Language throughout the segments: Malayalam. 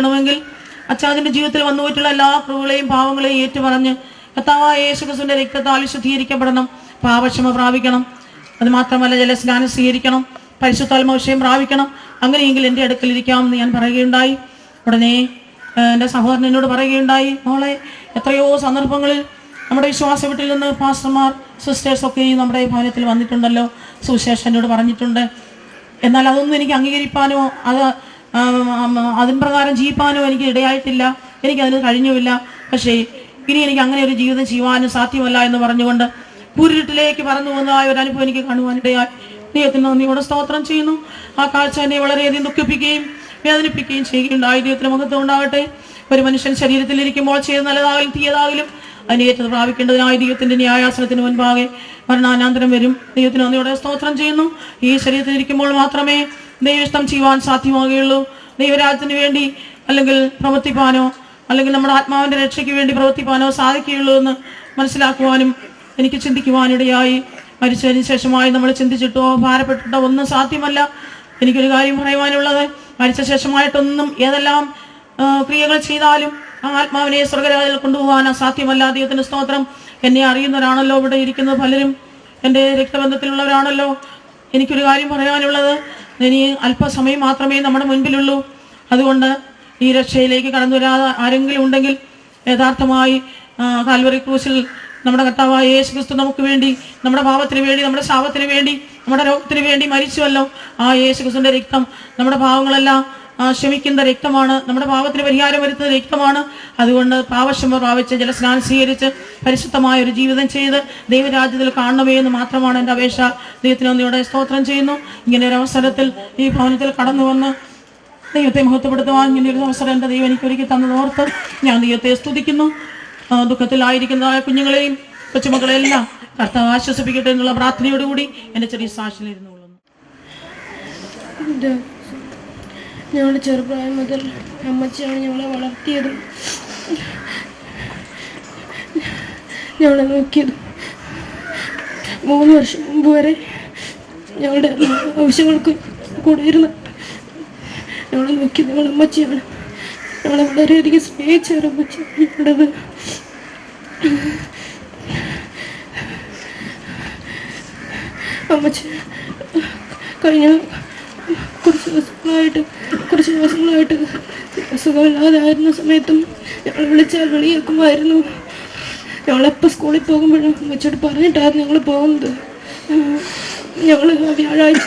ണമെങ്കിൽ അച്ചാതിന്റെ ജീവിതത്തിൽ വന്നു പോയിട്ടുള്ള എല്ലാ കുറവുകളെയും പാവങ്ങളെയും ഏറ്റുപറഞ്ഞ് കർത്താവായ യേശുക്രിസ്തുവിന്റെ രക്തത്താൽ ശുദ്ധീകരിക്കപ്പെടണം, പാപക്ഷമ പ്രാപിക്കണം. അത് മാത്രമല്ല ജലസ്നാനം സ്വീകരിക്കണം, പരിശുദ്ധാത്മാഭിഷേകം പ്രാപിക്കണം. അങ്ങനെയെങ്കിൽ എൻ്റെ അടുക്കൽ ഇരിക്കാമെന്ന് ഞാൻ പറയുകയുണ്ടായി. ഉടനെ എൻ്റെ സഹോദരൻ എന്നോട് പറയുകയുണ്ടായി, മോളെ എത്രയോ സന്ദർഭങ്ങളിൽ നമ്മുടെ വിശ്വാസ വീട്ടിൽ നിന്ന് പാസ്റ്റർമാർ സിസ്റ്റേഴ്സൊക്കെ നമ്മുടെ ഭവനത്തിൽ വന്നിട്ടുണ്ടല്ലോ, സുവിശേഷം എന്നോട് പറഞ്ഞിട്ടുണ്ട്. എന്നാൽ അതൊന്നും എനിക്ക് അംഗീകരിക്കാനോ അതിൻ പ്രകാരം ജീവിക്കാനോ എനിക്ക് ഇടയായിട്ടില്ല, എനിക്കതിന് കഴിഞ്ഞുമില്ല. പക്ഷേ ഇനി എനിക്ക് അങ്ങനെ ഒരു ജീവിതം ചെയ്യുവാനും സാധ്യമല്ല എന്ന് പറഞ്ഞുകൊണ്ട് കൂരിട്ടിലേക്ക് പറന്നു പോകുന്നതായ ഒരു അനുഭവം എനിക്ക് കാണുവാനിടയായി. ദൈവത്തിന് നന്ദിയോടെ സ്തോത്രം ചെയ്യുന്നു. ആ കാഴ്ച എന്നെ വളരെയധികം ദുഃഖിപ്പിക്കുകയും വേദനിപ്പിക്കുകയും ചെയ്യുകയുണ്ടായി. ദൈവത്തിന് മഹത്വം ഉണ്ടാകട്ടെ. ഒരു മനുഷ്യൻ ശരീരത്തിലിരിക്കുമ്പോൾ ചെയ്ത് നല്ലതായാലും തീയതായാലും അതിനേറ്റത് പ്രാപിക്കേണ്ടതിനായി ദൈവത്തിന്റെ ന്യായാസനത്തിന് മുൻപാകെ മരണാനന്തരം വരും. ദൈവത്തിന് നന്ദിയോടെ സ്തോത്രം ചെയ്യുന്നു. ഈ ശരീരത്തിലിരിക്കുമ്പോൾ മാത്രമേ ദൈവഇഷ്ടം ചെയ്യുവാൻ സാധ്യമാകുകയുള്ളൂ. ദൈവരാജ്യത്തിന് വേണ്ടി അല്ലെങ്കിൽ പ്രവർത്തിപ്പാനോ അല്ലെങ്കിൽ നമ്മുടെ ആത്മാവിന്റെ രക്ഷയ്ക്ക് വേണ്ടി പ്രവർത്തിപ്പാനോ സാധിക്കുകയുള്ളൂ എന്ന് മനസ്സിലാക്കുവാനും എനിക്ക് ചിന്തിക്കുവാനിടയായി. മരിച്ചതിന് ശേഷമായി നമ്മൾ ചിന്തിച്ചിട്ടോ ഭാരപ്പെട്ടിട്ടോ ഒന്നും സാധ്യമല്ല. എനിക്കൊരു കാര്യം പറയുവാനുള്ളത്, മരിച്ച ശേഷമായിട്ടൊന്നും ഏതെല്ലാം ക്രിയകൾ ചെയ്താലും ആ ആത്മാവിനെ സ്വർഗരാജ്യത്തിൽ കൊണ്ടുപോകാൻ അസാധ്യമല്ല. ദൈവത്തിന് സ്തോത്രം. എന്നെ അറിയുന്നവരാണല്ലോ ഇവിടെ ഇരിക്കുന്നത്, പലരും എൻ്റെ രക്തബന്ധത്തിലുള്ളവരാണല്ലോ. എനിക്കൊരു കാര്യം പറയാനുള്ളത്, ഇനി അല്പസമയം മാത്രമേ നമ്മുടെ മുൻപിലുള്ളൂ. അതുകൊണ്ട് ഈ രക്ഷയിലേക്ക് കടന്നു വരാതെ ആരെങ്കിലും ഉണ്ടെങ്കിൽ യഥാർത്ഥമായി കാൽവറി ക്രൂസിൽ നമ്മുടെ കർത്താവായ യേശു ക്രിസ്തു നമുക്ക് വേണ്ടി, നമ്മുടെ പാപത്തിന് വേണ്ടി, നമ്മുടെ ശാപത്തിന് വേണ്ടി, നമ്മുടെ രോഗത്തിന് വേണ്ടി മരിച്ചുവല്ലോ. ആ യേശു ക്രിസ്തുവിന്റെ രക്തം നമ്മുടെ പാവങ്ങളെല്ലാം ക്ഷമിക്കുന്ന രക്തമാണ്, നമ്മുടെ പാപത്തിന് പരിഹാരം വരുത്തുന്ന രക്തമാണ്. അതുകൊണ്ട് പാപക്ഷമ പ്രാപിച്ച് ജലസ്നാനം സ്വീകരിച്ച് പരിശുദ്ധമായ ഒരു ജീവിതം ചെയ്ത് ദൈവരാജ്യത്തിൽ കാണണമേ എന്ന് മാത്രമാണ് എൻ്റെ അപേക്ഷ. ദൈവത്തിന് നന്ദിയോടെ സ്തോത്രം ചെയ്യുന്നു. ഇങ്ങനെ ഒരു അവസരത്തിൽ ഈ ഭവനത്തിൽ കടന്നു വന്ന് ദൈവത്തെ മഹത്വപ്പെടുത്തുവാൻ ഇങ്ങനെ ഒരു അവസരം എൻ്റെ ദൈവം എനിക്ക് ഒരുക്കി തന്നതോർത്ത് ഞാൻ ദൈവത്തെ സ്തുതിക്കുന്നു. ദുഃഖത്തിലായിരിക്കുന്നതായ കുഞ്ഞുങ്ങളെയും കൊച്ചുമക്കളെല്ലാം കർത്താവ് ആശ്വസിപ്പിക്കട്ടെ എന്നുള്ള പ്രാർത്ഥനയോടുകൂടി എൻ്റെ ചെറിയ സാക്ഷിയിലിരുന്നു കൊള്ളുന്നു. ഞങ്ങളുടെ ചെറുപ്രായം മുതൽ അമ്മച്ചിയാണ് ഞങ്ങളെ വളർത്തിയതും ഞങ്ങളെ നോക്കിയതും. 3 വർഷം മുമ്പ് വരെ ഞങ്ങളുടെ ആവശ്യങ്ങൾക്ക് കൂടെ ഇരുന്ന് ഞങ്ങളെ നോക്കിയത് ഞങ്ങളുടെ അമ്മച്ചിയാണ്. ഞങ്ങളെ വളരെയധികം സ്നേഹിച്ച ഒരു അമ്മച്ചിയാണ് ഞങ്ങളുടേത്. അമ്മച്ചി കഴിഞ്ഞ കുറച്ച് ദിവസങ്ങളായിട്ട് സുഖമില്ലാതെ ആയിരുന്ന സമയത്തും ഞങ്ങൾ വിളിച്ചാൽ വെളിയേക്കുമായിരുന്നു. ഞങ്ങളെപ്പോൾ സ്കൂളിൽ പോകുമ്പോഴും അമ്മച്ചിയോട് പറഞ്ഞിട്ടായിരുന്നു ഞങ്ങൾ പോകുന്നത്. ഞങ്ങൾ വ്യാഴാഴ്ച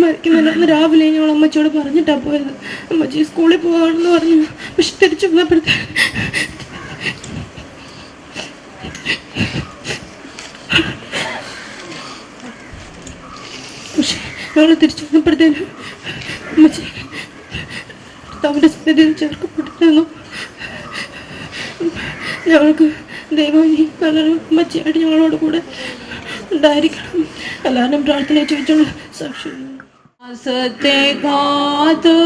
മരിക്കുന്നില്ല രാവിലെ ഞങ്ങൾ അമ്മച്ചിയോട് പറഞ്ഞിട്ടാണ് പോയത്. അമ്മച്ചി സ്കൂളിൽ പോകാണെന്ന് പറഞ്ഞു. പക്ഷെ തിരിച്ചു വന്നപ്പോഴത്തേക്ക് ഞങ്ങൾ തിരിച്ചു വന്നപ്പോഴത്തേനും അമ്മച്ചി കർത്താവിൻ്റെ സന്നിധിയിൽ ചേർക്കപ്പെട്ടിരുന്നു. ഞങ്ങൾക്ക് ദൈവം ഈ നല്ലൊരു അമ്മച്ചിയായിട്ട് ഞങ്ങളോട് കൂടെ ഉണ്ടായിരിക്കണം. എല്ലാവരും പ്രാർത്ഥന ചോദിച്ചുള്ള സാക്ഷി കാത്തു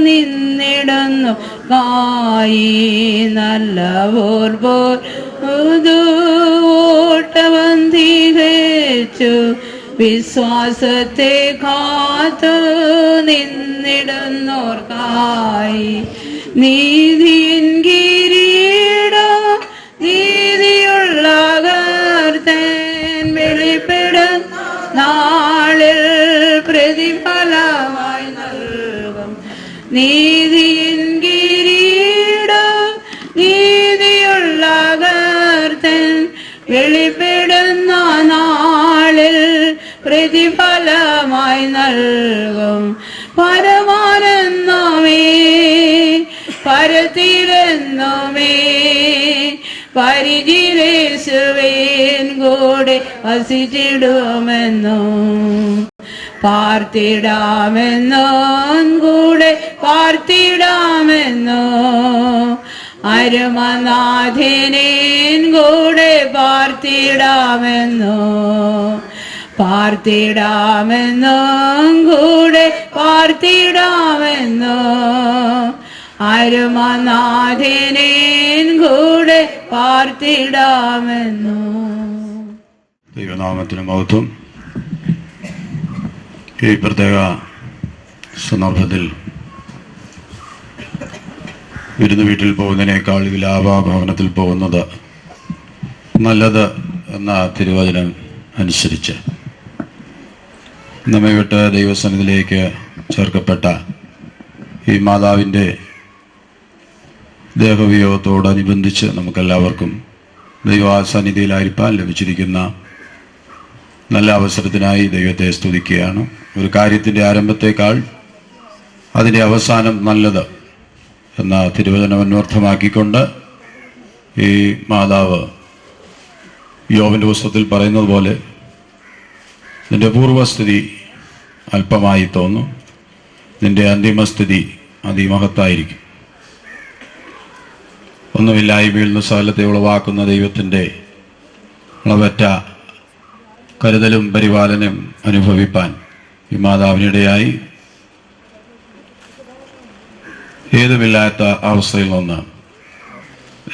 നിന്നിടുന്നു കായി നല്ലവോർ ഓട്ടവന്തികച്ചു വിശ്വാസത്തെ കാത്തു നിന്നിടുന്നോർക്കായി നീതിയിൻ കിരീടം നീതിയുള്ള കർത്തൻ വെളിപ്പെടുന്ന നാളിൽ പ്രതിഫലമായി നൽകും. നീതിയിൻ കിരീടം നീതിയുള്ള കർത്തൻ വെളിപ്പെടുന്ന നാളിൽ പ്രതിഫലമായി നൽകും. പരമാനന്ദമേ പരത്തിലെന്നുമേ പരിചിരേശുവേൻ കൂടെ വസിച്ചിടുമെന്നോ പാർത്തിടാമെന്നോ കൂടെ പാർത്തിടാമെന്നോ അരുമനാഥനേൻ കൂടെ പാർത്തിടാമെന്നോ പാർത്തിടാമെന്നോ കൂടെ പാർത്തിടാമെന്നോ അരുമനാഥനേൻ കൂടെ പാർത്തിടാമെന്നോ. ദൈവനാമത്തിന് മഹത്വം. ഈ പ്രത്യേക സന്ദർഭത്തിൽ വിരുന്ന് വീട്ടിൽ പോകുന്നതിനേക്കാൾ വിലാപഭവനത്തിൽ പോകുന്നത് നല്ലത് എന്ന തിരുവചനം അനുസരിച്ച് നമ്മെ വിട്ട് ദൈവസന്നിധിയിലേക്ക് ചേർക്കപ്പെട്ട ഈ മാതാവിൻ്റെ ദേഹവിയോഗത്തോടനുബന്ധിച്ച് നമുക്കെല്ലാവർക്കും ദൈവസാന്നിധ്യത്തിലായിരിക്കാൻ ലഭിച്ചിരിക്കുന്ന നല്ല അവസരത്തിനായി ദൈവത്തെ സ്തുതിക്കുകയാണ്. ഒരു കാര്യത്തിൻ്റെ ആരംഭത്തേക്കാൾ അതിൻ്റെ അവസാനം നല്ലത് എന്ന തിരുവചനം അന്വർത്ഥമാക്കിക്കൊണ്ട് ഈ മാതാവ് യോബിൻ്റെ പുസ്തകത്തിൽ പറയുന്നത് പോലെ നിന്റെ പൂർവസ്ഥിതി അല്പമായി തോന്നും, നിന്റെ അന്തിമസ്ഥിതി അതിമഹത്തായിരിക്കും. ഒന്നുമില്ലായ്മയിൽ നിന്ന് സകലത്തെ ഉളവാക്കുന്ന ദൈവത്തിൻ്റെ അളവറ്റ കരുതലും പരിപാലനം അനുഭവിപ്പാൻ ഈ മാതാവിനിടയായി. ഏതുമില്ലാത്ത അവസ്ഥയിൽ നിന്ന്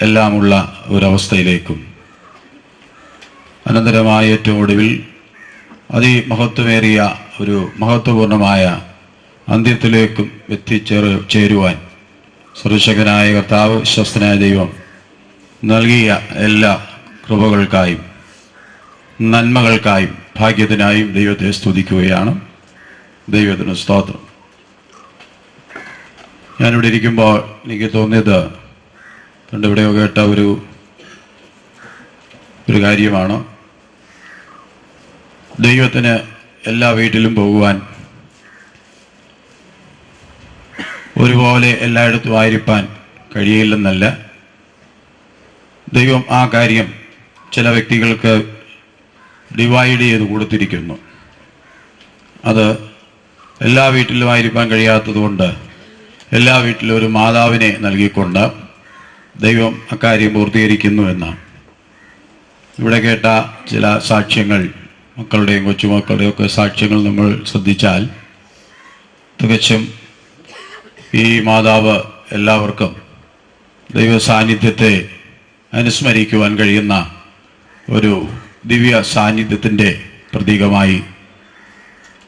എല്ലാമുള്ള ഒരവസ്ഥയിലേക്കും അനന്തരമായ ഏറ്റവും ഒടുവിൽ അതിമഹത്വമേറിയ ഒരു മഹത്വപൂർണമായ അന്ത്യത്തിലേക്കും ചേരുവാൻ സർവശക്തനായ കർത്താവ് വിശ്വസ്തനായ ദൈവം നൽകിയ എല്ലാ കൃപകൾക്കായും നന്മകൾക്കായും ഭാഗ്യത്തിനായും ദൈവത്തെ സ്തുതിക്കുകയാണ്. ദൈവത്തിന് സ്തോത്രം. ഞാനിവിടെ ഇരിക്കുമ്പോൾ എനിക്ക് തോന്നിയത് പണ്ടിവിടെയോ കേട്ട ഒരു കാര്യമാണ്. ദൈവത്തിന് എല്ലാ വീട്ടിലും പോകുവാൻ, ഒരുപോലെ എല്ലായിടത്തും ആയിരിക്കാൻ കഴിയില്ലെന്നല്ല. ദൈവം ആ കാര്യം ചില വ്യക്തികൾക്ക് ഡിവൈഡ് ചെയ്ത് കൊടുത്തിരിക്കുന്നു. അത് എല്ലാ വീട്ടിലും ആയിരിക്കാൻ കഴിയാത്തതുകൊണ്ട് എല്ലാ വീട്ടിലും ഒരു മാതാവിനെ നൽകിക്കൊണ്ട് ദൈവം അക്കാര്യം പൂർത്തീകരിക്കുന്നു എന്നാണ്. ഇവിടെ കേട്ട ചില സാക്ഷ്യങ്ങൾ, മക്കളുടെയും കൊച്ചുമക്കളുടെയും ഒക്കെ സാക്ഷ്യങ്ങൾ നമ്മൾ ശ്രദ്ധിച്ചാൽ തികച്ചും ഈ മാതാവ് എല്ലാവർക്കും ദൈവ സാന്നിധ്യത്തെ അനുസ്മരിക്കുവാൻ കഴിയുന്ന ഒരു ദിവ്യ സാന്നിധ്യത്തിൻ്റെ പ്രതീകമായി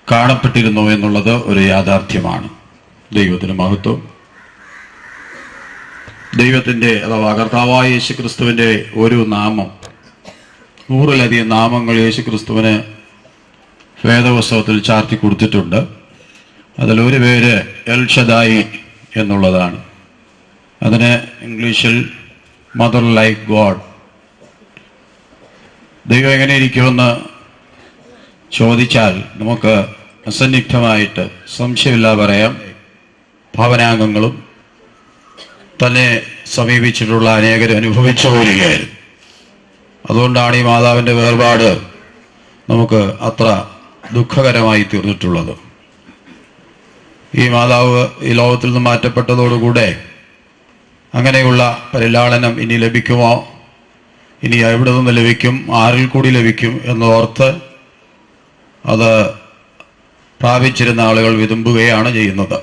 കാണപ്പെട്ടിരുന്നു എന്നുള്ളത് ഒരു യാഥാർത്ഥ്യമാണ്. ദൈവത്തിന് മഹത്വം. ദൈവത്തിൻ്റെ അഥവാ കർത്താവായ യേശു ക്രിസ്തുവിൻ്റെ ഒരു നാമം, 100-ലധികം നാമങ്ങൾ യേശു ക്രിസ്തുവിന് വേദപുസ്തകത്തിൽ ചാർത്തി കൊടുത്തിട്ടുണ്ട്. അതിലൊരു പേര് എൽ ഷദായി എന്നുള്ളതാണ്. അതിന് ഇംഗ്ലീഷിൽ മദർ ലൈക്ക് ഗോഡ്. ദൈവം എങ്ങനെ ഇരിക്കുമെന്ന് ചോദിച്ചാൽ നമുക്ക് അസന്നിഗ്ധമായിട്ട് സംശയമില്ലാതെ പറയാം, ഭവനാംഗങ്ങളും തന്നെ സമീപിച്ചിട്ടുള്ള അനേകർ അനുഭവിച്ചു പോരുകയായിരുന്നു. അതുകൊണ്ടാണ് ഈ മാതാവിൻ്റെ വേർപാട് നമുക്ക് അത്ര ദുഃഖകരമായി തീർന്നിട്ടുള്ളത്. ഈ മാതാവ് ഈ ലോകത്തിൽ നിന്ന് മാറ്റപ്പെട്ടതോടുകൂടെ അങ്ങനെയുള്ള പരിലാളനം ഇനി ലഭിക്കുമോ, ഇനി എവിടെ നിന്ന് ലഭിക്കും, ആരിൽ കൂടി ലഭിക്കും എന്നോർത്ത് അത് പ്രാപിച്ചിരുന്ന ആളുകൾ വിതുമ്പുകയാണ് ചെയ്യുന്നത്.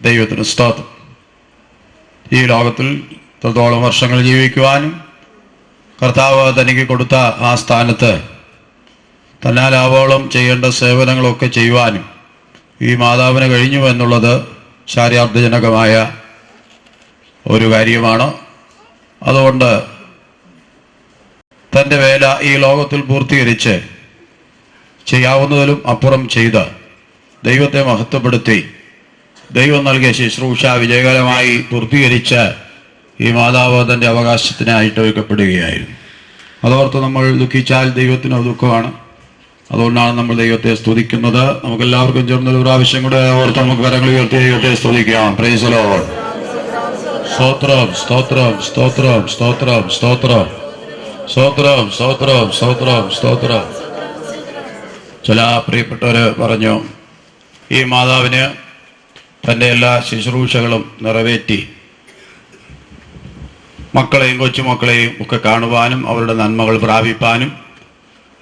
ദൈവത്തിന് സ്തോത്രം. ഈ ലോകത്തിൽ ഇത്രത്തോളം വർഷങ്ങൾ ജീവിക്കുവാനും കർത്താവ് തനിക്ക് കൊടുത്ത ആ സ്ഥാനത്ത് തന്നാലാവോളം ചെയ്യേണ്ട സേവനങ്ങളൊക്കെ ചെയ്യുവാനും ഈ മാതാവിന് കഴിഞ്ഞു എന്നുള്ളത് ചാരിതാർത്ഥ്യജനകമായ ഒരു കാര്യമാണ്. അതുകൊണ്ട് തൻ്റെ വേല ഈ ലോകത്തിൽ പൂർത്തീകരിച്ച് ചെയ്യാവുന്നതിലും അപ്പുറം ചെയ്ത് ദൈവത്തെ മഹത്വപ്പെടുത്തി ദൈവം നൽകിയ ശുശ്രൂഷ വിജയകരമായി പൂർത്തീകരിച്ച് ഈ മാതാവ് തൻ്റെ അവകാശത്തിനായിട്ട് വയ്ക്കപ്പെടുകയായിരുന്നു. അതോർത്ത് നമ്മൾ ദുഃഖിച്ചാൽ ദൈവത്തിന് ദുഃഖമാണ്. അതുകൊണ്ടാണ് നമ്മൾ ദൈവത്തെ സ്തുതിക്കുന്നത്. നമുക്കെല്ലാവർക്കും ചേർന്നൊരു പ്രാവശ്യം കൂടെ ഓർത്ത് നമുക്ക് കരങ്ങൾ ഉയർത്തി ദൈവത്തെ സ്തുതിക്കാം. Praise the Lord. സ്തോത്രം, സ്തോത്രം, സ്തോത്രം, സ്തോത്രം, സ്തോത്രം, സ്തോത്രം, സ്തോത്രം, സ്തോത്രം, സ്തോത്രം. ചില പ്രിയപ്പെട്ടവര് പറഞ്ഞു, ഈ മാതാവിന് തൻ്റെ എല്ലാ ശുശ്രൂഷകളും നിറവേറ്റി മക്കളെയും കൊച്ചുമക്കളെയും ഒക്കെ കാണുവാനും അവരുടെ നന്മകൾ പ്രാപിപ്പാനും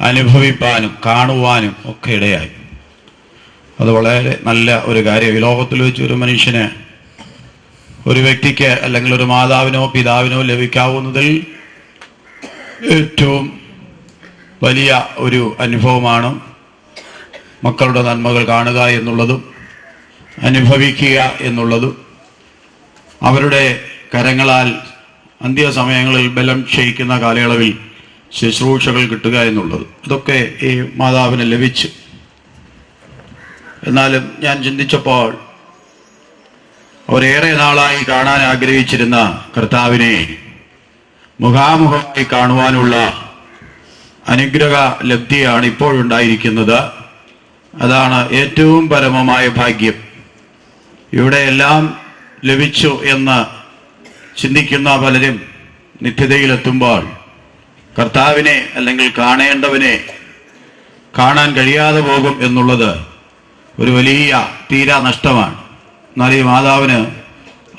അനുഭവിപ്പാനും കാണുവാനും ഒക്കെ ഇടയായി. അത് വളരെ നല്ല ഒരു കാര്യം. ഈ ലോകത്തിൽ വെച്ച് ഒരു മനുഷ്യന്, ഒരു വ്യക്തിക്ക് അല്ലെങ്കിൽ ഒരു മാതാവിനോ പിതാവിനോ ലഭിക്കാവുന്നതിൽ ഏറ്റവും വലിയ ഒരു അനുഭവമാണ് മക്കളുടെ നന്മകൾ കാണുക എന്നുള്ളതും അനുഭവിക്കുക എന്നുള്ളതും അവരുടെ കരങ്ങളാൽ അന്ത്യസമയങ്ങളിൽ ബലം ക്ഷയിക്കുന്ന കാലയളവിൽ ശുശ്രൂഷകൾ കിട്ടുക എന്നുള്ളത്, ഇതൊക്കെ ഈ മാതാവിന് ലഭിച്ചു. എന്നാലും ഞാൻ ചിന്തിച്ചപ്പോൾ അവരേറെ നാളായി കാണാൻ ആഗ്രഹിച്ചിരുന്ന കർത്താവിനെ മുഖാമുഖമായി കാണുവാനുള്ള അനുഗ്രഹ ലബ്ധിയാണ് ഇപ്പോഴുണ്ടായിരിക്കുന്നത്. അതാണ് ഏറ്റവും പരമമായ ഭാഗ്യം. ഇവിടെ എല്ലാം ലഭിച്ചു എന്ന് ചിന്തിക്കുന്ന പലരും നിത്യതയിലെത്തുമ്പോൾ കർത്താവിനെ അല്ലെങ്കിൽ കാണേണ്ടവനെ കാണാൻ കഴിയാതെ പോകും എന്നുള്ളത് ഒരു വലിയ തീരാ നഷ്ടമാണ്. എന്നാൽ ഈ മാതാവിന്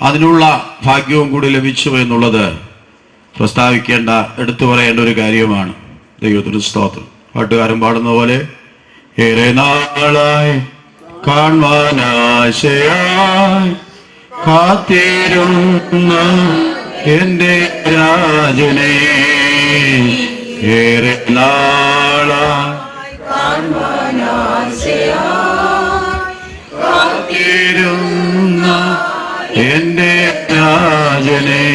അതിനുള്ള ഭാഗ്യവും കൂടി ലഭിച്ചു എന്നുള്ളത് പ്രസ്താവിക്കേണ്ട, എടുത്തു പറയേണ്ട ഒരു കാര്യമാണ്. ദൈവത്തിന് സ്തോത്രം. പാട്ടുകാരൻ പാടുന്ന പോലെ ഏറെ നാളായി കാണാനാശയായി കാത്തിരുന്ന എന്റെ രാജനെ, ഏറെ നാളായി കാത്തിരുന്ന എന്റെ രാജനെ,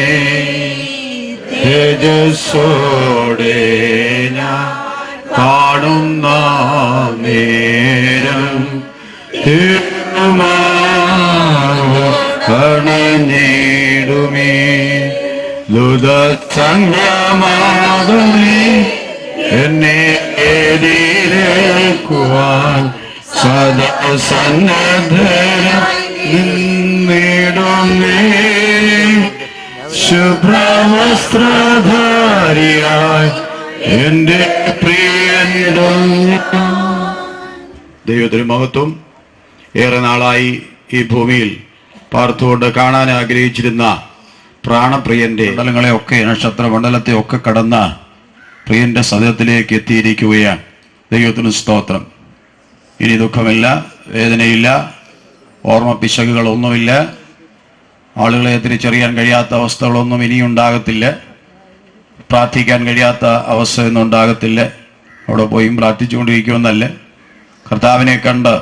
തേജസ്സോടെ ഞാൻ കാണുന്ന നേരം കണഞ്ഞിടുമേ ദുഃഖസംഗമാകുമേ എന്നെ എതിരേൽക്കുവാൻ സദാ സന്നദ്ധനിടുമേ ശുഭ്രവസ്ത്രധാരിയായി എന്റെ പ്രിയനിടം. ദൈവത്തിന് മഹത്വം. ഏറെ നാളായി ഈ ഭൂമിയിൽ പാർത്തുകൊണ്ട് കാണാൻ ആഗ്രഹിച്ചിരുന്ന പ്രാണപ്രിയന്റെ മണ്ഡലങ്ങളെയൊക്കെ, നക്ഷത്രമണ്ഡലത്തെ ഒക്കെ കടന്ന പ്രിയന്റെ സദനത്തിലേക്ക് എത്തിയിരിക്കുകയാണ്. ദൈവത്തിന് സ്തോത്രം. ഇനി ദുഃഖമില്ല, വേദനയില്ല, ഓർമ്മ പിശകുകളൊന്നുമില്ല, ആളുകളെ തിരിച്ചറിയാൻ കഴിയാത്ത അവസ്ഥകളൊന്നും ഇനിയുണ്ടാകത്തില്ല, പ്രാർത്ഥിക്കാൻ കഴിയാത്ത അവസ്ഥയൊന്നും ഉണ്ടാകത്തില്ല. അവിടെ പോയും പ്രാർത്ഥിച്ചുകൊണ്ടിരിക്കുമെന്നല്ല, കർത്താവിനെ കണ്ട്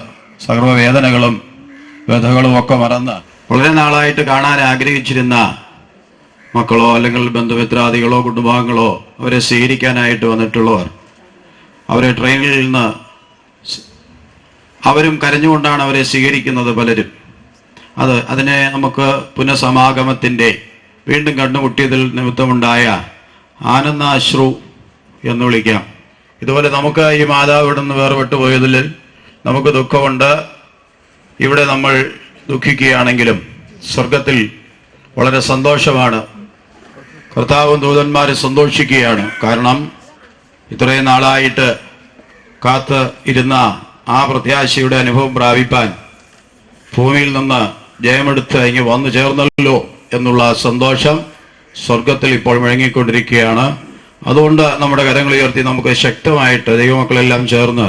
സർവ്വവേദനകളും വ്യഥകളും ഒക്കെ മറന്ന് വളരെ നാളായിട്ട് കാണാൻ ആഗ്രഹിച്ചിരുന്ന മക്കളോ അല്ലെങ്കിൽ ബന്ധുമിത്രാദികളോ കുടുംബാംഗങ്ങളോ അവരെ സ്വീകരിക്കാനായിട്ട് വന്നിട്ടുള്ളവർ, അവരെ ട്രെയിനിൽ നിന്ന് അവരും കരഞ്ഞുകൊണ്ടാണ് അവരെ സ്വീകരിക്കുന്നത് പലരും. അതിനെ നമുക്ക് പുനഃസമാഗമത്തിൻ്റെ വീണ്ടും കണ്ടുമുട്ടിയതിൽ നിമിത്തമുണ്ടായ ആനന്ദാശ്രു എന്ന് വിളിക്കാം. ഇതുപോലെ നമുക്ക് ഈ മാതാവ് ഇവിടെ നിന്ന് വേർപെട്ടു പോയതിൽ നമുക്ക് ദുഃഖമുണ്ട്. ഇവിടെ നമ്മൾ ദുഃഖിക്കുകയാണെങ്കിലും സ്വർഗത്തിൽ വളരെ സന്തോഷമാണ്. കർത്താവും ദൂതന്മാരെ സന്തോഷിക്കുകയാണ്. കാരണം ഇത്രയും നാളായിട്ട് കാത്ത് ഇരുന്ന ആ പ്രത്യാശയുടെ അനുഭവം പ്രാപിപ്പാൻ ഭൂമിയിൽ നിന്ന് ജയമെടുത്ത് ഇങ്ങ് വന്നു ചേർന്നല്ലോ എന്നുള്ള സന്തോഷം സ്വർഗത്തിൽ ഇപ്പോൾ മുഴങ്ങിക്കൊണ്ടിരിക്കുകയാണ്. അതുകൊണ്ട് നമ്മുടെ കരങ്ങൾ ഉയർത്തി നമുക്ക് ശക്തമായിട്ട് ദൈവമക്കളെല്ലാം ചേർന്ന്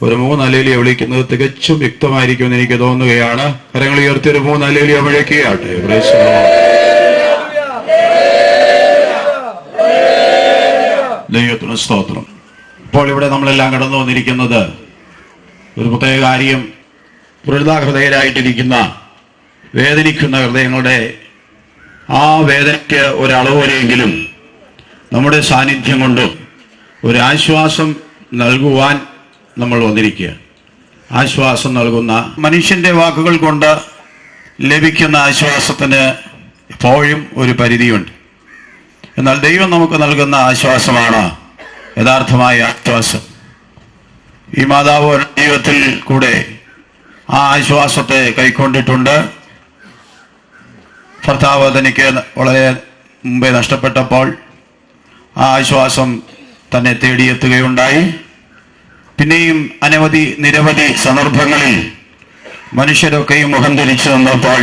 ഒരു 3 ഹല്ലേലൂയ വിളിക്കുന്നത് തികച്ചും യുക്തമായിരിക്കുമെന്ന് എനിക്ക് തോന്നുകയാണ്. കരങ്ങൾ ഉയർത്തി ഒരു 3 ഹല്ലേലൂയ മുഴക്കുകയാട്ടെ. ദൈവത്തിന് സ്തോത്രം. ഇപ്പോൾ ഇവിടെ നമ്മളെല്ലാം കടന്നു വന്നിരിക്കുന്നത് ഒരു പ്രത്യേക കാര്യം, ഹൃദയരായിട്ടിരിക്കുന്ന വേദനിക്കുന്ന ഹൃദയങ്ങളുടെ ആ വേദനയ്ക്ക് ഒരളവ് വരെയെങ്കിലും നമ്മുടെ സാന്നിധ്യം കൊണ്ട് ഒരു ആശ്വാസം നൽകുവാൻ നമ്മൾ വന്നിരിക്കുക. ആശ്വാസം നൽകുന്ന മനുഷ്യന്റെ വാക്കുകൾ കൊണ്ട് ലഭിക്കുന്ന ആശ്വാസത്തിന് എപ്പോഴും ഒരു പരിധിയുണ്ട്. എന്നാൽ ദൈവം നമുക്ക് നൽകുന്ന ആശ്വാസമാണ് യഥാർത്ഥമായ ആശ്വാസം. ഈ മാതാവ് ജീവിതത്തിൽ കൂടെ ആ ആശ്വാസത്തെ കൈക്കൊണ്ടിട്ടുണ്ട്. ഭർത്താവ് തനിക്ക് വളരെ മുമ്പേ നഷ്ടപ്പെട്ടപ്പോൾ ആ ആശ്വാസം തന്നെ തേടിയെത്തുകയുണ്ടായി. പിന്നെയും നിരവധി സന്ദർഭങ്ങളിൽ മനുഷ്യരൊക്കെയും മുഖം തിരിച്ചു നിന്നപ്പോൾ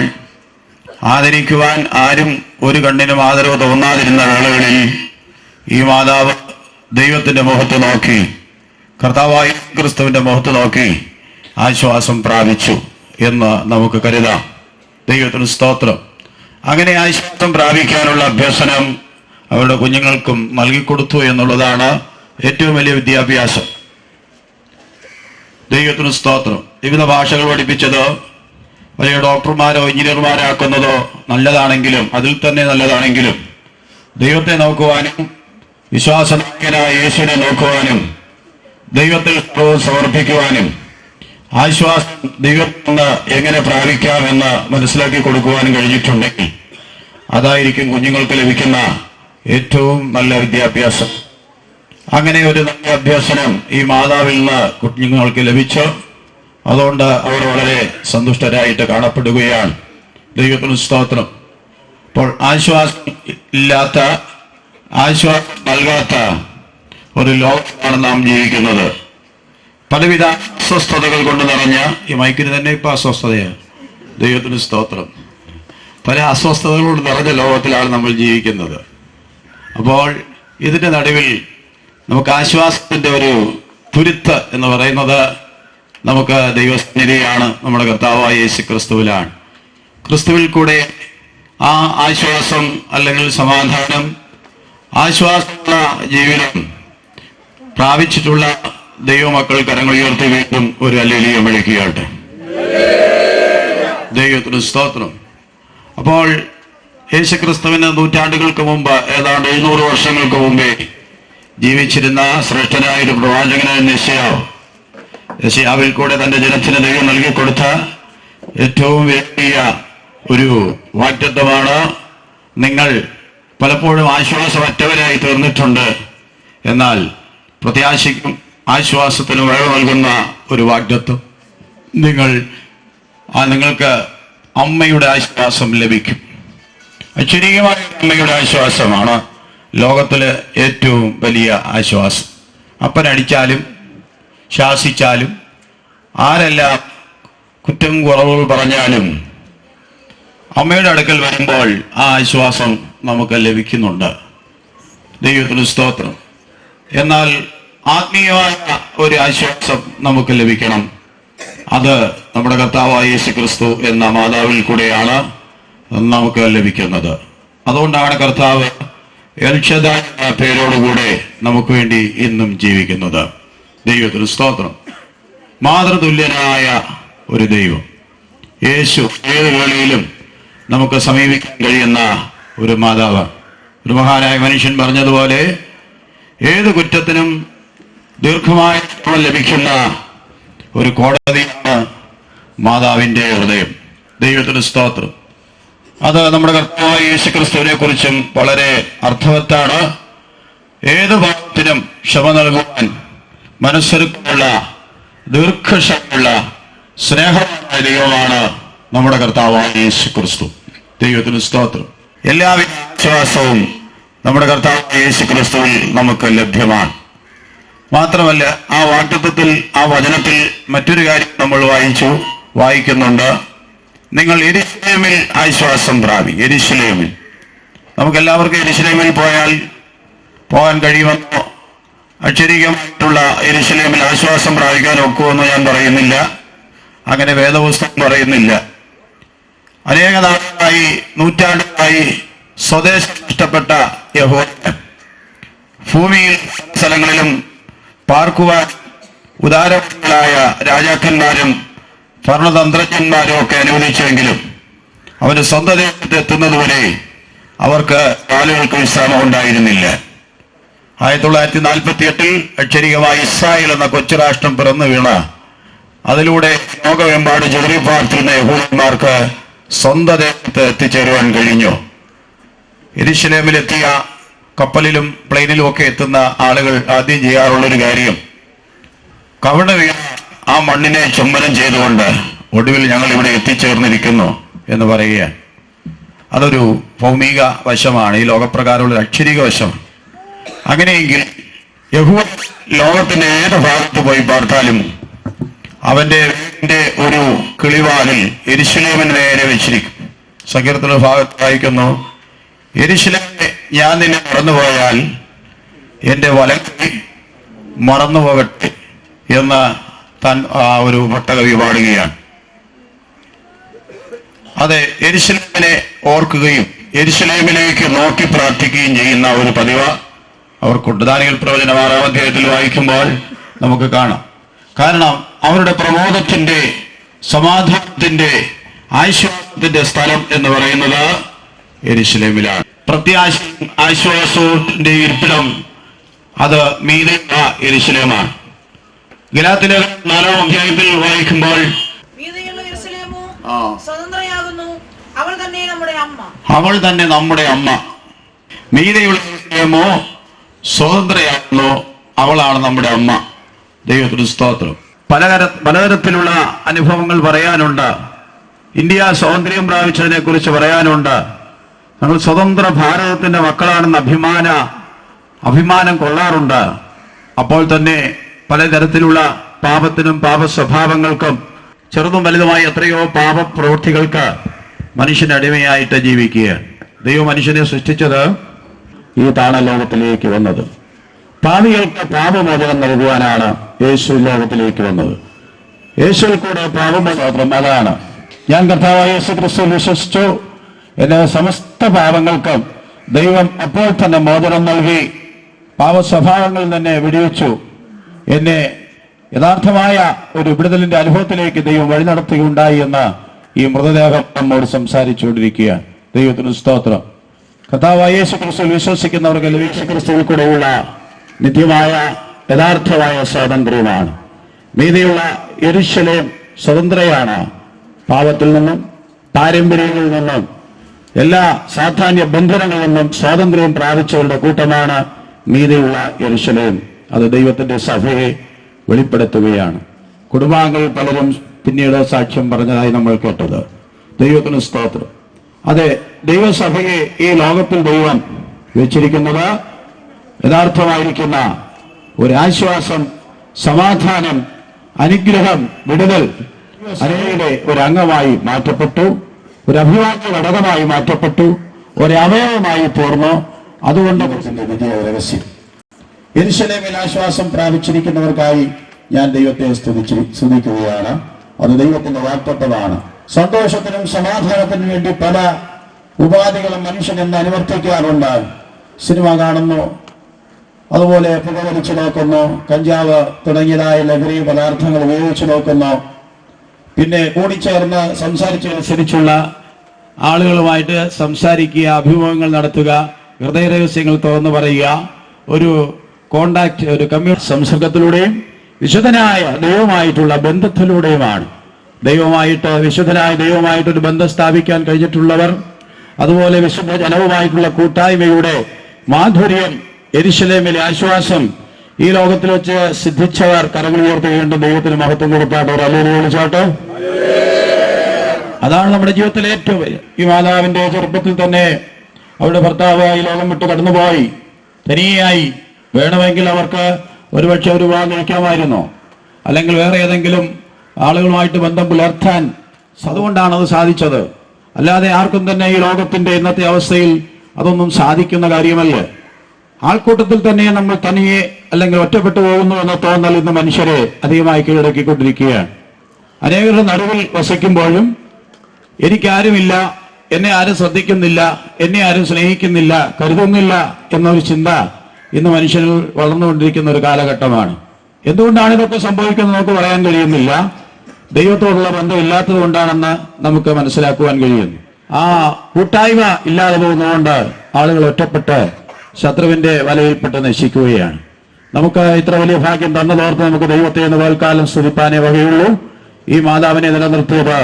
ആദരിക്കുവാൻ ആരും ഒരു കണ്ണിനും ആദരവ് തോന്നാതിരുന്ന വേളകളിൽ ഈ മാതാവ് ദൈവത്തിന്റെ മുഖത്ത് നോക്കി, കർത്താവായ ക്രിസ്തുവിന്റെ മുഖത്ത് നോക്കി ആശ്വാസം പ്രാപിച്ചു എന്ന് നമുക്ക് കരുതാം. ദൈവത്തിന് സ്തോത്രം. അങ്ങനെ ആശ്വാസം പ്രാപിക്കാനുള്ള അഭ്യസനം അവരുടെ കുഞ്ഞുങ്ങൾക്കും നൽകിക്കൊടുത്തു എന്നുള്ളതാണ് ഏറ്റവും വലിയ വിദ്യാഭ്യാസം. ദൈവത്തിന് സ്തോത്രം. വിവിധ ഭാഷകൾ പഠിപ്പിച്ചത് വലിയ ഡോക്ടർമാരോ എഞ്ചിനീയർമാരോ ആക്കുന്നതോ നല്ലതാണെങ്കിലും, അതിൽ തന്നെ നല്ലതാണെങ്കിലും, ദൈവത്തെ നോക്കുവാനും വിശ്വാസനായകനായ യേശുവിനെ നോക്കുവാനും ദൈവത്തിൽ സമർപ്പിക്കുവാനും ആശ്വാസം ദൈവത്തിൽ നിന്ന് എങ്ങനെ പ്രാപിക്കാമെന്ന് മനസ്സിലാക്കി കൊടുക്കുവാനും കഴിഞ്ഞിട്ടുണ്ടെങ്കിൽ അതായിരിക്കും കുഞ്ഞുങ്ങൾക്ക് ലഭിക്കുന്ന ഏറ്റവും നല്ല വിദ്യാഭ്യാസം. അങ്ങനെ ഒരു നല്ല അഭ്യസനം ഈ മാതാവിൽ നിന്ന് കുഞ്ഞുങ്ങൾക്ക് ലഭിച്ചു. അതുകൊണ്ട് അവർ വളരെ സന്തുഷ്ടരായിട്ട് കാണപ്പെടുകയാണ്. ദൈവത്തിന് സ്തോത്രം. അപ്പോൾ ആശ്വാസം ഇല്ലാത്ത, ആശ്വാസം നൽകാത്ത ഒരു ലോകത്താണ് നാം ജീവിക്കുന്നത്. പലവിധ അസ്വസ്ഥതകൾ കൊണ്ട് നിറഞ്ഞ, ഈ മൈക്കിന് തന്നെ ഇപ്പൊ അസ്വസ്ഥതയാണ്. ദൈവത്തിന് സ്തോത്രം. പല അസ്വസ്ഥതകൾ കൊണ്ട് നിറഞ്ഞ ലോകത്തിലാണ് നമ്മൾ ജീവിക്കുന്നത്. അപ്പോൾ ഇതിന്റെ നടുവിൽ നമുക്ക് ആശ്വാസത്തിന്റെ ഒരു തുരുത്ത് എന്ന് പറയുന്നത് നമുക്ക് ദൈവസന്നിധിയാണ്, നമ്മുടെ കർത്താവായ യേശു ക്രിസ്തുവിലാണ്. ക്രിസ്തുവിൽ കൂടെ ആ ആശ്വാസം അല്ലെങ്കിൽ സമാധാനം, ആശ്വാസമുള്ള ജീവിതം പ്രാപിച്ചിട്ടുള്ള ദൈവമക്കൾ കരങ്ങൾ ഉയർത്തി വീണ്ടും ഒരു ഹല്ലേലൂയ വിളിക്കുകയാട്ടെ. ദൈവത്തിന് സ്തോത്രം. അപ്പോൾ യേശുക്രിസ്തുവിന് നൂറ്റാണ്ടുകൾക്ക് മുമ്പ്, ഏതാണ്ട് 700 വർഷങ്ങൾക്ക് മുമ്പേ ജീവിച്ചിരുന്ന ശ്രേഷ്ഠനായ ഒരു പ്രവാചകനായ യെശയ്യാവിൽ കൂടെ തന്റെ ജനത്തിന് ദൈവം നൽകിക്കൊടുത്ത ഏറ്റവും വലിയ ഒരു വാഗ്ദത്തമാണ്, നിങ്ങൾ പലപ്പോഴും ആശ്വാസമറ്റവരായി തീർന്നിട്ടുണ്ട്, എന്നാൽ പ്രത്യാശയ്ക്കും ആശ്വാസത്തിനും വഴി നൽകുന്ന ഒരു വാഗ്ദത്തം, നിങ്ങൾക്ക് അമ്മയുടെ ആശ്വാസം ലഭിക്കും. അക്ഷരീയമായ അമ്മയുടെ ആശ്വാസമാണ് ലോകത്തിലെ ഏറ്റവും വലിയ ആശ്വാസം. അപ്പനടിച്ചാലും ശാസിച്ചാലും ആരെല്ലാം കുറ്റം കുറവുകൾ പറഞ്ഞാലും അമ്മയുടെ അടുക്കൽ വരുമ്പോൾ ആ ആശ്വാസം നമുക്ക് ലഭിക്കുന്നുണ്ട്. ദൈവത്തിന് സ്തോത്രം. എന്നാൽ ആത്മീയമായ ഒരു ആശ്വാസം നമുക്ക് ലഭിക്കണം. അത് നമ്മുടെ കർത്താവായ യേശു ക്രിസ്തു എന്ന മാതാവിൽ കൂടെയാണ് നമുക്ക് ലഭിക്കുന്നത്. അതുകൊണ്ടാണ് കർത്താവ് എൽ ഷദായ് എന്ന പേരോടുകൂടെ നമുക്ക് വേണ്ടി ഇന്നും ജീവിക്കുന്നത്. ദൈവത്തിന് സ്തോത്രം. മാതൃതുല്യനായ ഒരു ദൈവം, യേശു ഏത് വേളയിലും നമുക്ക് സമീപിക്കാൻ കഴിയുന്ന ഒരു മാതാവ്. ഒരു മഹാനായ മനുഷ്യൻ പറഞ്ഞതുപോലെ, ഏത് കുറ്റത്തിനും ദീർഘമായ ലഭിക്കുന്ന ഒരു കോടതിയാണ് മാതാവിന്റെ ഹൃദയം. ദൈവത്തിന് സ്തോത്രം. അത് നമ്മുടെ കർത്താവായ യേശുക്രിസ്തുവിനെ കുറിച്ചും വളരെ അർത്ഥവത്താണ്. ഏത് പാപത്തിനും ക്ഷമ നൽകുവാൻ മനസ്സൊരുക്കമുള്ള, ദീർഘക്ഷമയുള്ള, സ്നേഹമായ ദൈവമാണ് നമ്മുടെ കർത്താവായ യേശുക്രിസ്തു. ദൈവത്തിന് സ്തോത്രം. എല്ലാവിധ ആശ്വാസവും നമ്മുടെ കർത്താവായ യേശുക്രിസ്തുവിൽ നമുക്ക് ലഭ്യമാണ്. മാത്രമല്ല, ആ വാഗ്ദത്തത്തിൽ, ആ വചനത്തിൽ മറ്റൊരു കാര്യം നമ്മൾ വായിക്കുന്നുണ്ട്. നിങ്ങൾ യെരൂശലേമിൽ ആശ്വാസം പ്രാപി. യെരൂശലേമിൽ, നമുക്കെല്ലാവർക്കും യെരൂശലേമിൽ പോകാൻ കഴിയുമെന്നോ അക്ഷരീകമായിട്ടുള്ള യെരൂശലേമിൽ ആശ്വാസം പ്രാപിക്കാൻ ഒക്കുമെന്നോ ഞാൻ പറയുന്നില്ല. അങ്ങനെ വേദപുസ്തകം പറയുന്നില്ല. അനേക നാളുകളായി, നൂറ്റാണ്ടുകളായി സ്വദേശം ഇഷ്ടപ്പെട്ട യഹോവ ഭൂമിയിൽ സ്ഥലങ്ങളിലും പാർക്കുവാൻ ഉദാരങ്ങളായ രാജാക്കന്മാരും ഭരണതന്ത്രജ്ഞന്മാരും ഒക്കെ അനുവദിച്ചെങ്കിലും അവന് സ്വന്തം ദേശത്ത് എത്തുന്നതുവരെ അവർക്ക് കാലുകൾക്ക് വിശ്രാമം ഉണ്ടായിരുന്നില്ല. 1948 അക്ഷരികമായി ഇസ്രായേൽ എന്ന കൊച്ചു രാഷ്ട്രം പിറന്നു വീണ, അതിലൂടെ ലോകമെമ്പാട് ജോലി പാർത്തിരുന്ന യഹൂദന്മാർക്ക് സ്വന്തം ദേശത്ത് എത്തിച്ചേരുവാൻ കഴിഞ്ഞു. യെരൂശലേമിലെത്തിയ കപ്പലിലും പ്ലെയിനിലും ഒക്കെ എത്തുന്ന ആളുകൾ ആദ്യം ചെയ്യാറുള്ളൊരു കാര്യം, കവിണ് വീണ ആ മണ്ണിനെ ചുംബനം ചെയ്തുകൊണ്ട് ഒടുവിൽ ഞങ്ങൾ ഇവിടെ എത്തിച്ചേർന്നിരിക്കുന്നു എന്ന് പറയുകയാണ്. അതൊരു ഭൗമിക വശമാണ്, ഈ ലോകപ്രകാരമുള്ള അക്ഷരിക വശം. അങ്ങനെയെങ്കിൽ യഹൂദ ലോകത്തിന്റെ ഏത് ഭാഗത്ത് പോയി പാർത്താലും അവന്റെ ഒരു കിളിവാലിൽ യെരൂശലേമിന് നേരെ വെച്ചിരിക്കും. സങ്കീർത്തന ഭാഗത്ത് വായിക്കുന്നു, യെരൂശലേമേ, ഞാൻ നിന്നെ മറന്നുപോയാൽ എന്റെ വലങ്കൈ മറന്നുപോകട്ടെ എന്ന് ഒരു ഭട്ടകവി പാടുകയാണ്. അതെ, യെരൂശലേമിനെ ഓർക്കുകയും യെരൂശലേമിലേക്ക് നോക്കി പ്രാർത്ഥിക്കുകയും ചെയ്യുന്ന ഒരു പതിവ് അവർക്കുണ്ട്. ദാനിയേൽ പ്രവചനം 6-ാം അധ്യായത്തിൽ വായിക്കുമ്പോൾ നമുക്ക് കാണാം. കാരണം അവരുടെ പ്രമോദത്തിന്റെ, സമാധാനത്തിന്റെ, ആശ്വാസത്തിന്റെ സ്ഥലം എന്ന് പറയുന്നത് യെരുശലേമിലാണ്. പ്രത്യാശയും ആശ്വാസത്തിന്റെ ഇരിപ്പിടം അത് മീതെയുള്ള യെരുശലേമാണ്. ഗലാത്യലേഖനം 4-ാം അധ്യായത്തിൽ വായിക്കുമ്പോൾ സ്വതന്ത്രയാകുന്നു, അവൾ തന്നെ നമ്മുടെ അമ്മ. അവൾ തന്നെ നമ്മുടെ അമ്മ. മീതെയുള്ള യെരുശലേമോ സ്വതന്ത്രയാകുന്നു, അവളാണ് നമ്മുടെ അമ്മ. ദൈവത്തിന് സ്തോത്രം. പലതരത്തിലുള്ള അനുഭവങ്ങൾ പറയാനുണ്ട്. ഇന്ത്യ സ്വാതന്ത്ര്യം പ്രാപിച്ചതിനെ കുറിച്ച് പറയാനുണ്ട്. നമ്മൾ സ്വതന്ത്ര ഭാരതത്തിന്റെ മക്കളാണെന്ന് അഭിമാനം കൊള്ളാറുണ്ട്. അപ്പോൾ തന്നെ പലതരത്തിലുള്ള പാപത്തിനും പാപ സ്വഭാവങ്ങൾക്കും ചെറുതും വലുതുമായ എത്രയോ പാപപ്രവൃത്തികൾക്ക് മനുഷ്യൻ അടിമയായിട്ട് ജീവിക്കുകയാണ്. ദൈവം മനുഷ്യനെ സൃഷ്ടിച്ചത് ഈ താണലോകത്തിലേക്ക് വന്നത് പാപികൾക്ക് പാപമോചനം നൽകുവാനാണ് യേശു ലോകത്തിലേക്ക് വന്നത്. യേശുവിൽ കൂടെ പാപമോചനം അതാണ്. ഞാൻ കർത്താവായ യേശു ക്രിസ്തു വിശ്വസിച്ചു, എന്റെ സമസ്ത പാപങ്ങൾക്കും ദൈവം അപ്പോൾ തന്നെ മോചനം നൽകി പാപസ്വഭാവങ്ങളിൽ തന്നെ വിടുവിച്ചു. എന്നെ യഥാർത്ഥമായ ഒരു വിടുതലിന്റെ അനുഭവത്തിലേക്ക് ദൈവം വഴി നടത്തുകയുണ്ടായി എന്ന് ഈ മൃതദേഹം നമ്മോട് സംസാരിച്ചുകൊണ്ടിരിക്കുകയാണ്. ദൈവത്തിന് സ്തോത്രം. കർത്താവായ യേശു ക്രിസ്തുവിൽ വിശ്വസിക്കുന്നവർക്ക് യേശു ക്രിസ്തുവിൽ കൂടെയുള്ള നിത്യമായ യഥാർത്ഥമായ സ്വാതന്ത്ര്യമാണ്. മീതെയുള്ള യെരുശലേം സ്വതന്ത്രയാണ്. പാപത്തിൽ നിന്നും പാരമ്പര്യങ്ങളിൽ നിന്നും എല്ലാ സാധാന്യ ബന്ധനങ്ങളിൽ നിന്നും സ്വാതന്ത്ര്യം പ്രാപിച്ചവരുടെ കൂട്ടമാണ് മീതെയുള്ള യെരുശലേം. അത് ദൈവത്തിന്റെ സഭയെ വെളിപ്പെടുത്തുകയാണ്. കുടുംബാംഗങ്ങൾ പലരും പിന്നീട് സാക്ഷ്യം പറഞ്ഞതായി നമ്മൾ കേട്ടത്. ദൈവത്തിന് സ്തോത്രം. അതെ, ദൈവസഭയെ ഈ ലോകത്തിൽ ദൈവം വെച്ചിരിക്കുന്നത് യഥാർത്ഥമായിരിക്കുന്ന ഒരാശ്വാസം, സമാധാനം, അനുഗ്രഹം, വിടുതൽ അനേകരുടെ ഒരംഗമായി മാറ്റപ്പെട്ടു, ഒരു അഭിവാദ്യ ഘടകമായി മാറ്റപ്പെട്ടു, ഒരവയവമായി തീർന്നു. അതുകൊണ്ട് വലിയ രഹസ്യം യെരുശലേമിൽ ആശ്വാസം പ്രാപിച്ചിരിക്കുന്നവർക്കായി ഞാൻ ദൈവത്തെ സ്തുതിക്കുകയാണ്. അത് ദൈവത്തിന്റെ വാഗ്ദത്തമാണ്. സന്തോഷത്തിനും സമാധാനത്തിനും വേണ്ടി പല ഉപാധികളും മനുഷ്യൻ എന്ന് അനുവർത്തിക്കാറുണ്ട്. സിനിമ കാണുന്നു, അതുപോലെ പുകവലിച്ചു നോക്കുന്നു, കഞ്ചാവ് തുടങ്ങിയതായ ലഹരി പദാർത്ഥങ്ങൾ ഉപയോഗിച്ചു നോക്കുന്നു, പിന്നെ കൂടിച്ചേർന്ന് സംസാരിച്ചനുസരിച്ചുള്ള ആളുകളുമായിട്ട് സംസാരിക്കുക, അഭിമുഖങ്ങൾ നടത്തുക, ഹൃദയ രഹസ്യങ്ങൾ തുറന്നു പറയുക, ഒരു കോണ്ടാക്ട്, ഒരു സംസർഗത്തിലൂടെയും വിശുദ്ധനായ ദൈവമായിട്ടുള്ള ബന്ധത്തിലൂടെയുമാണ്. വിശുദ്ധനായ ദൈവമായിട്ടൊരു ബന്ധം സ്ഥാപിക്കാൻ കഴിഞ്ഞിട്ടുള്ളവർ, അതുപോലെ വിശുദ്ധ ജനവുമായിട്ടുള്ള കൂട്ടായ്മയുടെ മാധുര്യം, യെരുശലേമിലെ ആശ്വാസം ഈ ലോകത്തിൽ വെച്ച് സിദ്ധിച്ചവർ കരങ്ങൾ ഉയർത്തുകയുണ്ട്. ദൈവത്തിന് മഹത്വം കൊടുത്താട്ടോ, അല്ലെങ്കിൽ വിളിച്ചാട്ടോ. അതാണ് നമ്മുടെ ജീവിതത്തിലെ ഏറ്റവും വലിയ. ഈ മാതാവിന്റെ ചെറുപ്പത്തിൽ തന്നെ അവരുടെ ഭർത്താവ് ഈ ലോകം വിട്ട് കടന്നുപോയി. തനിയായി. വേണമെങ്കിൽ അവർക്ക് ഒരുപക്ഷെ ഒരു വിവാഹം കഴിക്കാമായിരുന്നു, അല്ലെങ്കിൽ വേറെ ഏതെങ്കിലും ആളുകളുമായിട്ട് ബന്ധം പുലർത്താൻ. അതുകൊണ്ടാണ് അത് സാധിച്ചത്. അല്ലാതെ ആർക്കും തന്നെ ഈ ലോകത്തിന്റെ ഇന്നത്തെ അവസ്ഥയിൽ അതൊന്നും സാധിക്കുന്ന കാര്യമല്ല. ആൾക്കൂട്ടത്തിൽ തന്നെ നമ്മൾ തനിയെ അല്ലെങ്കിൽ ഒറ്റപ്പെട്ടു പോകുന്നു എന്ന തോന്നൽ ഇന്ന് മനുഷ്യരെ അധികമായി കീഴടക്കിക്കൊണ്ടിരിക്കുകയാണ്. അനേകരുടെ നടുവിൽ വസിക്കുമ്പോഴും എനിക്കാരുമില്ല, എന്നെ ആരും ശ്രദ്ധിക്കുന്നില്ല, എന്നെ ആരും സ്നേഹിക്കുന്നില്ല, കരുതുന്നില്ല എന്നൊരു ചിന്ത ഇന്ന് മനുഷ്യരിൽ വളർന്നുകൊണ്ടിരിക്കുന്ന ഒരു കാലഘട്ടമാണ്. എന്തുകൊണ്ടാണ് ഇതൊക്കെ സംഭവിക്കുന്നത് നമുക്ക് പറയാൻ കഴിയുന്നില്ല. ദൈവത്തോടുള്ള ബന്ധം ഇല്ലാത്തത് കൊണ്ടാണെന്ന് നമുക്ക് മനസ്സിലാക്കുവാൻ കഴിയുന്നു. ആ കൂട്ടായ്മ ഇല്ലാതെ പോകുന്നതുകൊണ്ട് ആളുകൾ ഒറ്റപ്പെട്ട് ശത്രുവിന്റെ വലയിൽപ്പെട്ട് നശിക്കുകയാണ്. നമുക്ക് ഇത്ര വലിയ ഭാഗ്യം തന്നതോർത്ത് നമുക്ക് ദൈവത്തെ എന്ന് പൽക്കാലം സ്തുതിപ്പാനേ വകയുള്ളൂ. ഈ മാതാവിനെ നിലനിർത്തിയത്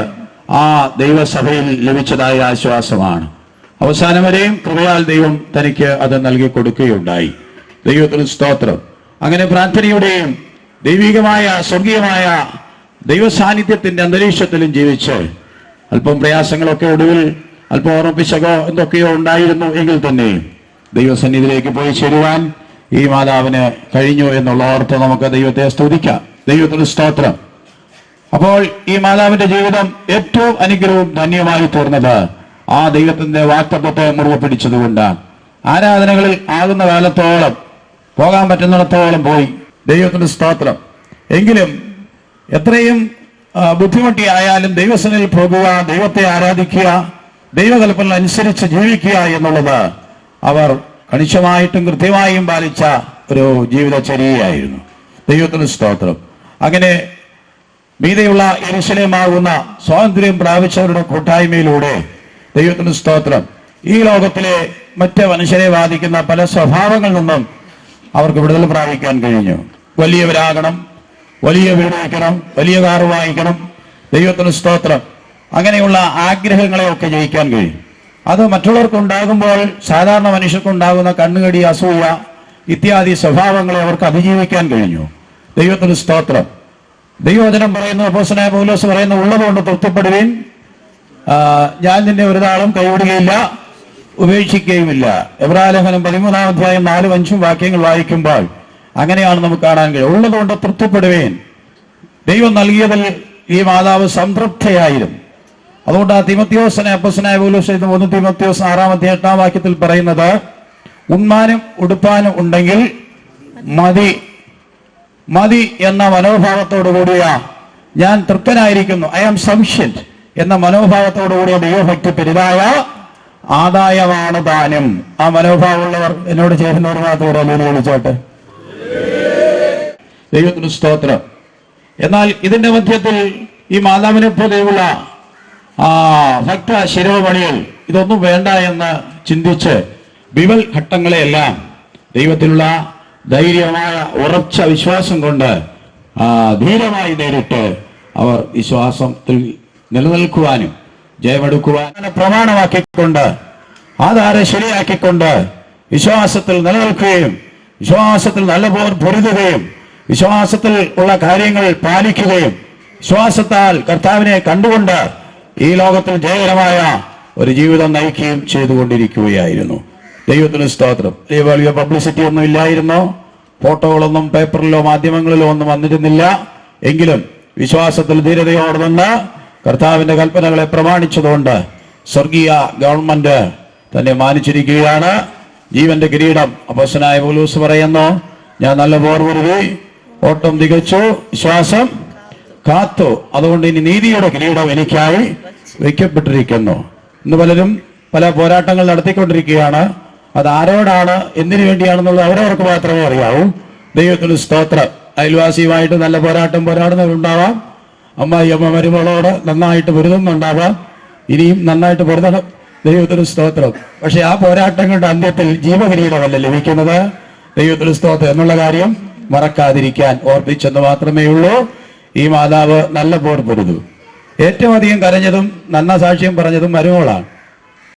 ആ ദൈവസഭയിൽ ലഭിച്ചതായ ആശ്വാസമാണ്. അവസാനം വരെയും കൃപയാൽ ദൈവം തനിക്ക് അത് നൽകി കൊടുക്കുകയുണ്ടായി. ദൈവത്തിന് സ്തോത്രം. അങ്ങനെ പ്രാർത്ഥനയുടെയും ദൈവികമായ സ്വർഗീയമായ ദൈവസാന്നിധ്യത്തിന്റെ അന്തരീക്ഷത്തിലും ജീവിച്ച് അല്പം പ്രയാസങ്ങളൊക്കെ ഒടുവിൽ അല്പം ഓർമ്മിപ്പിച്ചകോ എന്തൊക്കെയോ ഉണ്ടായിരുന്നു എങ്കിൽ തന്നെ ദൈവസന്നിധിയിലേക്ക് പോയി ചേരുവാൻ ഈ മാതാവിന് കഴിഞ്ഞു എന്നുള്ള ഓർത്ത് നമുക്ക് ദൈവത്തെ സ്തുതിക്കാം. ദൈവത്തിന് സ്തോത്രം. അപ്പോൾ ഈ മാതാവിന്റെ ജീവിതം ഏറ്റവും അനുഗ്രഹവും ധന്യമായി തീർന്നത് ആ ദൈവത്തിന്റെ വാഗ്ദത്തത്തെ മുറുകെ പിടിച്ചതുകൊണ്ടാണ്. ആരാധനകളിൽ ആകുന്ന കാലത്തോളം പോകാൻ പറ്റുന്നിടത്തോളം പോയി. ദൈവത്തിന്റെ സ്തോത്രം. എങ്കിലും എത്രയും ബുദ്ധിമുട്ടിയായാലും ദൈവസന്നിധിയിൽ പോകുക, ദൈവത്തെ ആരാധിക്കുക, ദൈവകൽപ്പന അനുസരിച്ച് ജീവിക്കുക എന്നുള്ളത് അവർ കണിശമായിട്ടും കൃത്യമായും പാലിച്ച ഒരു ജീവിതചര്യയായിരുന്നു. ദൈവത്തിന് സ്തോത്രം. അങ്ങനെ മീതെയുള്ള യെരൂശലേമാകുന്ന സ്വാതന്ത്ര്യം പ്രാപിച്ചവരുടെ കൂട്ടായ്മയിലൂടെ ദൈവത്തിന് സ്തോത്രം ഈ ലോകത്തിലെ മറ്റ് മനുഷ്യരെ ബാധിക്കുന്ന പല സ്വഭാവങ്ങളിൽ നിന്നും അവർക്ക് വിടുതൽ പ്രാപിക്കാൻ കഴിഞ്ഞു. വലിയവരാകണം, വലിയ വീട് വയ്ക്കണം, വലിയ കാറ് വാങ്ങിക്കണം, ദൈവത്തിന് സ്തോത്രം, അങ്ങനെയുള്ള ആഗ്രഹങ്ങളെയൊക്കെ ജയിക്കാൻ കഴിയും. അത് മറ്റുള്ളവർക്ക് ഉണ്ടാകുമ്പോൾ സാധാരണ മനുഷ്യർക്കുണ്ടാകുന്ന കണ്ണുകടി, അസൂയ ഇത്യാദി സ്വഭാവങ്ങളെ അവർക്ക് അതിജീവിക്കാൻ കഴിഞ്ഞു. ദൈവത്തിന് സ്തോത്രം. ദൈവവചനം പറയുന്നു, അപ്പോസ്തലനായ പൗലോസ് പറയുന്നു, ഉള്ളതുകൊണ്ട് തൃപ്തിപ്പെടുവിൻ, ഞാൻ നിന്നെ ഒരു നാളും കൈവിടുകയില്ല, ഉപേക്ഷിക്കുകയുമില്ല. എബ്രായലേഖനം 13-ാം അധ്യായം 4-5 വാക്യങ്ങൾ വായിക്കുമ്പോൾ അങ്ങനെയാണ് നമുക്ക് കാണാൻ കഴിയും. ഉള്ളതുകൊണ്ട് തൃപ്തിപ്പെടുവേൻ. ദൈവം നൽകിയതിൽ ഈ മാതാവ് സംതൃപ്തയായിരുന്നു. അതുകൊണ്ട് ആ തീമോഥെയോസിനെ അപ്പോസ്തലനായ പൗലോസ് 1 തീമോഥെയോസ് 6-ാം അധ്യായം 8-ാം വാക്യത്തിൽ പറയുന്നത്, ഉണ്മാനും ഉടുപ്പാനും ഉണ്ടെങ്കിൽ മതി മതി എന്ന മനോഭാവത്തോടു കൂടിയ ഞാൻ തൃപ്തനായിരിക്കുന്നു, ഐ ആം സഫിഷ്യന്റ് എന്ന മനോഭാവത്തോടു കൂടിയ ദൈവഭക്തി പെരിതായ ആദായമാണ് താനും. ആ മനോഭാവമുള്ളവർ എന്നോട് ചേരുന്നവർ മാത്രം വിളിച്ചോട്ടെ. ദൈവത്തിന് സ്തോത്രം. എന്നാൽ ഇതിന്റെ മധ്യത്തിൽ ഈ മാതാവിനെ പോലെയുള്ള ഭക്ത ശിരോമണികൾ ഇതൊന്നും വേണ്ട എന്ന് ചിന്തിച്ച് വിവൽ ഘട്ടങ്ങളെയെല്ലാം ദൈവത്തിലുള്ള ധൈര്യമായ ഉറച്ച വിശ്വാസം കൊണ്ട് ധീരമായി നേരിട്ട് അവർ വിശ്വാസത്തിൽ നിലനിൽക്കുവാനും ജയമെടുക്കുവാനും പ്രമാണമാക്കിക്കൊണ്ട് ആധാരം ശരിയാക്കിക്കൊണ്ട് വിശ്വാസത്തിൽ നിലനിൽക്കുകയും വിശ്വാസത്തിൽ നല്ലപോലെ പൊരുതുകയും വിശ്വാസത്തിൽ ഉള്ള കാര്യങ്ങൾ പാലിക്കുകയും വിശ്വാസത്താൽ കർത്താവിനെ കണ്ടുകൊണ്ട് ഈ ലോകത്തിൽ ജയകരമായ ഒരു ജീവിതം നയിക്കുകയും ചെയ്തുകൊണ്ടിരിക്കുകയായിരുന്നു. ദൈവത്തിന് സ്തോത്രം. വലിയ പബ്ലിസിറ്റി ഒന്നും ഇല്ലായിരുന്നു, ഫോട്ടോകളൊന്നും പേപ്പറിലോ മാധ്യമങ്ങളിലോ ഒന്നും വന്നിരുന്നില്ല. എങ്കിലും വിശ്വാസത്തിൽ ധീരതയോടെ നിന്ന് കർത്താവിന്റെ കൽപ്പനകളെ പ്രമാണിച്ചതുകൊണ്ട് സ്വർഗീയ ഗവൺമെന്റ് തന്നെ മാനിച്ചിരിക്കുകയാണ്. ജീവന്റെ കിരീടം അപ്പോസ്തലനായ പൗലോസ് പറയുന്നു, ഞാൻ നല്ല പോർവരുതി ഓട്ടം തികച്ചു, വിശ്വാസം കാത്തു, അതുകൊണ്ട് ഇനി നീതിയുടെ കിരീടം എനിക്കായി വയ്ക്കപ്പെട്ടിരിക്കുന്നു. ഇന്ന് പലരും പല പോരാട്ടങ്ങൾ നടത്തിക്കൊണ്ടിരിക്കുകയാണ്. അത് ആരോടാണ്, എന്തിനു വേണ്ടിയാണെന്നുള്ളത് അവരവർക്ക് മാത്രമേ അറിയാവൂ. ദൈവത്തിന് സ്തോത്രം. അയൽവാസിയുമായിട്ട് നല്ല പോരാടുന്നവരുണ്ടാവാം, അമ്മ മരുമകളോട് നന്നായിട്ട് പൊരുതുന്നുണ്ടാവാം, ഇനിയും നന്നായിട്ട് പൊരുതണം. ദൈവത്തിന് സ്തോത്രം. പക്ഷെ ആ പോരാട്ടങ്ങളുടെ അന്ത്യത്തിൽ ജീവകിരീടമല്ല ലഭിക്കുന്നത്. ദൈവത്തിന് സ്തോത്രം എന്നുള്ള കാര്യം മറക്കാതിരിക്കാൻ ഓർപ്പിച്ചെന്ന് മാത്രമേ ഉള്ളൂ. ഈ മാതാവ് നല്ല പോർ പൊരുതു. ഏറ്റവും അധികം കരഞ്ഞതും നന്ന സാക്ഷ്യം പറഞ്ഞതും മരുമകളാണ്.